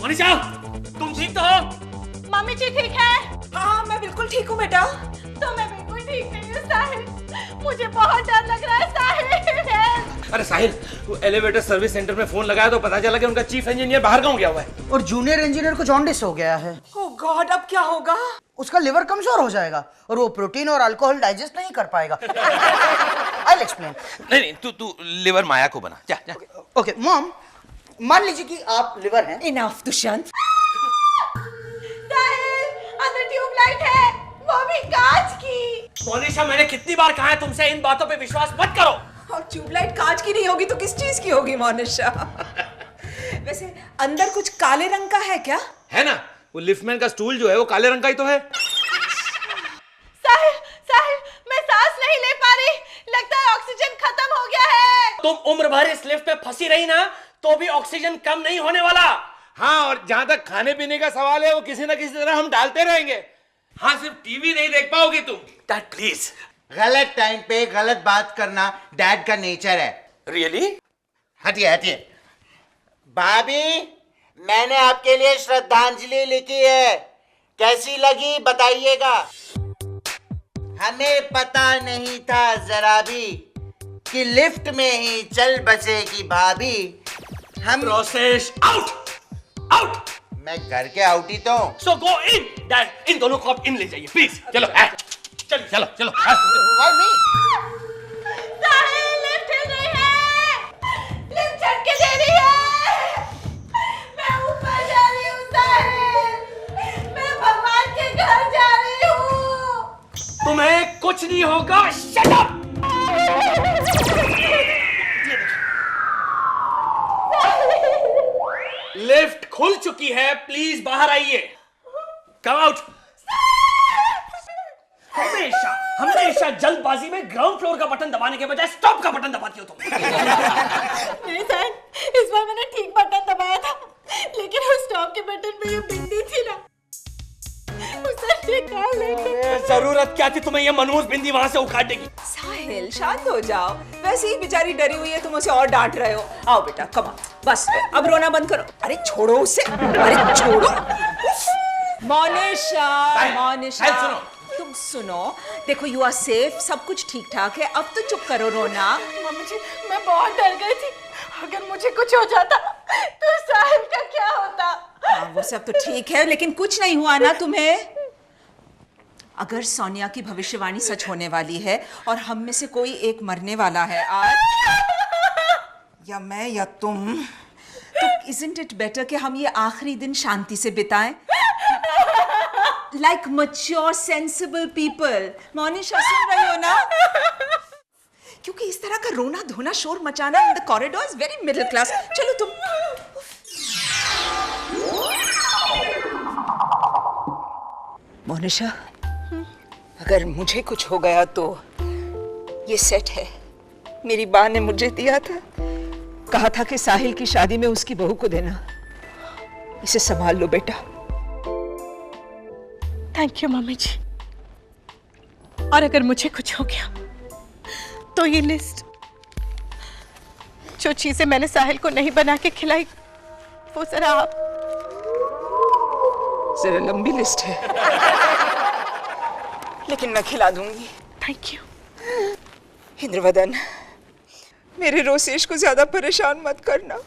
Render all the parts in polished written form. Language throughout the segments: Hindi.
मोनिशा, तुम ठीक तो हो? मम्मी जी ठीक है? हाँ मैं बिल्कुल ठीक हूँ बेटा। तो मैं बिल्कुल ठीक नहीं हूँ साहिल, मुझे बहुत डर लग रहा है साहिल। अरे साहिल, वो एलिवेटर सर्विस सेंटर में फोन लगाया तो पता चला कि उनका चीफ इंजीनियर बाहर गाँव गया हुआ है। और जूनियर इंजीनियर को जॉन्डिस हो गया है। ओह गॉड, अब क्या होगा? उसका लिवर कमजोर हो जाएगा और वो प्रोटीन और अल्कोहल डाइजेस्ट नहीं कर पाएगा। I'll explain. नहीं, तू लिवर माया को बना। जा। ओके मॉम, मान लीजिए कि आप लिवर हैं। इनफ दुष्यंत। साहिल, अंदर ट्यूबलाइट है, वो भी कांच की। मोनिशा, मैंने कितनी बार कहा है तुमसे इन बातों पे विश्वास मत करो। और ट्यूबलाइट कांच की नहीं होगी तो किस चीज की होगी मोनिशा? वैसे अंदर कुछ काले रंग का है क्या? है ना, वो लिफ्टमैन का स्टूल जो है वो काले रंग का ही तो है। साहिल, मैं सांस नहीं ले पा रही, लगता है ऑक्सीजन खत्म हो गया है। तुम उम्र भर इस लिफ्ट पे फंसी रही ना, तो भी ऑक्सीजन कम नहीं होने वाला। हाँ, और जहां तक खाने पीने का सवाल है वो किसी ना किसी तरह हम डालते रहेंगे। हाँ, सिर्फ टीवी नहीं देख पाओगी तुम। Dad please. गलत टाइम पे गलत बात करना डैड का नेचर है। रियली? हटिए। भाभी, मैंने आपके लिए श्रद्धांजलि लिखी है, कैसी लगी बताइएगा। हमें पता नहीं था जरा भी कि लिफ्ट में ही चल बसेगी भाभी। हम प्रोसेस आउट। मैं घर के आउट ही तो हूं। सो गो इन। डैड, इन दोनों को आप इन ले जाइए प्लीज। चलो। चलो। Why me? साहिल, लिफ्ट हिल रही है, लिफ्ट झटके दे रही है। मैं ऊपर जा रही हूँ साहिल, मैं भगवान के घर जा रही हूँ। तुम्हें कुछ नहीं होगा। Shut up. लिफ्ट खुल चुकी है, प्लीज बाहर आइए। Come out. हमेशा जल्दबाजी में ग्राउंड फ्लोर का बटन दबाने के बजाय स्टॉप का बटन दबाती हो तुम। नहीं साहिल, इस बार मैंने ठीक बटन दबाया था, लेकिन उस स्टॉप के बटन पे ये बिंदी थी ना, उसे निकाल लेंगे। जरूरत क्या थी तुम्हें ये मनहूस बिंदी वहां से उखाड़ने की? साहिल शांत हो जाओ, वैसे ही बेचारी डरी हुई है, तुम उसे और डांट रहे हो। आओ बेटा, कम ऑन, बस अब रोना बंद करो। अरे छोड़ो उसे, अरे छोड़ो। मोनिशा, सुनो। तुम सुनो, देखो यू आर सेफ, सब कुछ ठीक ठाक है, अब तो चुप करो रोना। मम्मी जी, मैं बहुत डर गई थी, अगर मुझे कुछ हो जाता तो साहिल का क्या होता? हाँ, वो सब तो ठीक है, लेकिन कुछ नहीं हुआ ना तुम्हें? अगर सोनिया की भविष्यवाणी सच होने वाली है और हम में से कोई एक मरने वाला है आज, या मैं या तुम, तो isn't it better कि हम ये आखिरी दिन शांति से बिताएं? Like mature, sensible people. Monisha, सुन रही हो ना? क्योंकि इस तरह का रोना धोना शोर मचाना in the corridor is very middle class. चलो तुम। मोनिशा, अगर मुझे कुछ हो गया तो ये सेट है, मेरी माँ ने मुझे दिया था, कहा था कि साहिल की शादी में उसकी बहू को देना। इसे संभाल लो बेटा। थैंक यू मम्मी जी। और अगर मुझे कुछ हो गया तो ये लिस्ट, जो चीजें मैंने साहिल को नहीं बना के खिलाई, वो जरा आप। जरा लंबी लिस्ट है, लेकिन मैं खिला दूंगी। Thank you. इंद्रवदन, मेरे रोसेश को ज्यादा परेशान मत करना।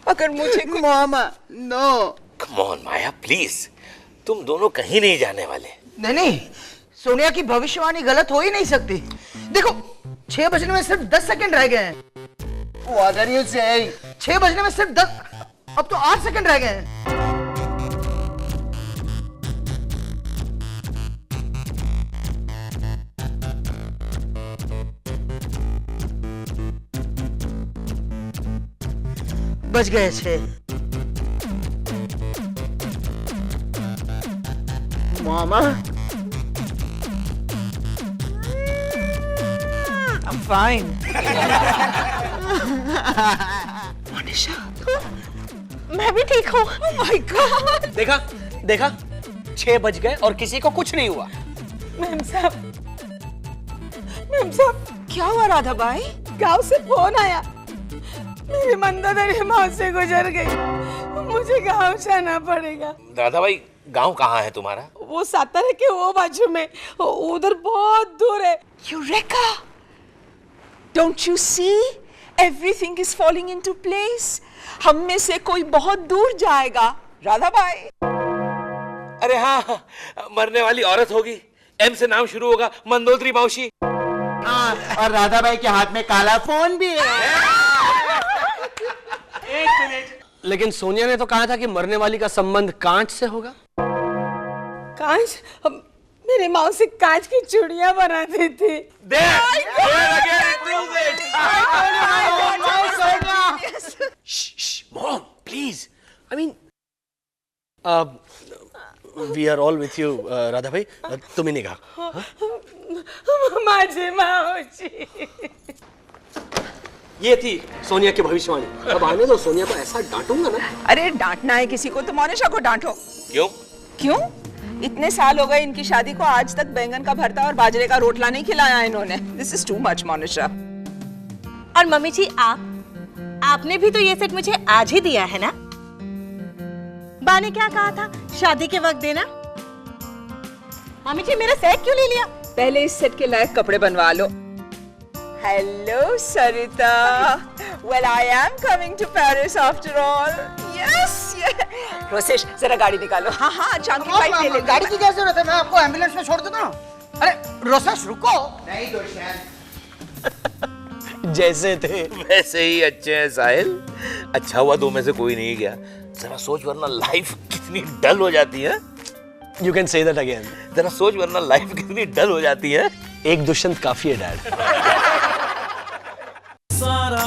अगर मुझे मामा, no. Come on Maya, please. तुम दोनों कहीं नहीं जाने वाले। नहीं, सोनिया की भविष्यवाणी गलत हो ही नहीं सकती। देखो, 6 बजने में सिर्फ 10 सेकंड रह गए हैं। What are you saying? 6 बजने में सिर्फ 10, अब तो 8 सेकंड रह गए हैं। बज गए 6। मामा, I'm fine. मोनिशा, मैं भी ठीक हूँ। oh my God. देखा 6 बज गए और किसी को कुछ नहीं हुआ। मैम साहब, क्या हुआ राधा बाई? गांव से फोन आया, मेरी मंदादरी मौत से गुजर गई। मुझे गांव जाना पड़ेगा। राधा भाई गांव कहाँ है तुम्हारा? वो सातारा के वो बाजू में, उधर बहुत दूर है। Eureka! Don't you see? Everything is falling into place. हम में से कोई बहुत दूर जाएगा, राधा भाई। अरे हाँ, मरने वाली औरत होगी, एम से नाम शुरू होगा, मंदोदरी मौसी। हाँ, और राधा भाई के हाथ में काला फोन भी है। एक मिनट, लेकिन सोनिया ने तो कहा था कि मरने वाली का संबंध कांच से होगा। कांच? मेरी मौसी कांच की चूड़ियां बनाती थी। Mom, please. I mean, we are all with you, Radha भाई। तुम ही नहीं कहा। माझी मावशी। ये थी सोनिया की भविष्यवाणी। अब आने दो, सोनिया को ऐसा डांटूंगा ना। अरे डांटना है किसी को तो मोनिशा को डांटो। क्यों? क्यों? इतने साल हो गए इनकी शादी को, आज तक बैंगन का भरता और बाजरे का रोटला नहीं खिलाया इन्होंने। This is too much Monisha. और मम्मी जी आपने भी तो ये सेट मुझे आज ही दिया है ना? बा ने क्या कहा था शादी के वक्त देना? मम्मी जी मेरा सेट क्यों ले लिया? पहले इस सेट के लायक कपड़े बनवा लो। Hello Sarita. Well I am coming to Paris after all. Yes Rosesh जरा गाड़ी निकालो। हाँ हाँ चांद की फ्लाइट ले ले। गाड़ी की क्या जरूरत है? मैं आपको एम्बुलेंस में छोड़ देता हूँ। अरे रोसेश रुको। नहीं दोषान, जैसे थे वैसे ही अच्छे हैं साहिल। अच्छा हुआ दो में से कोई नहीं गया। जरा सोच वरना लाइफ कितनी डल हो जाती है। You can say that again. जरा सोच वरना लाइफ कितनी डल हो जाती है। एक दुष्यंत काफी है डैड। सारा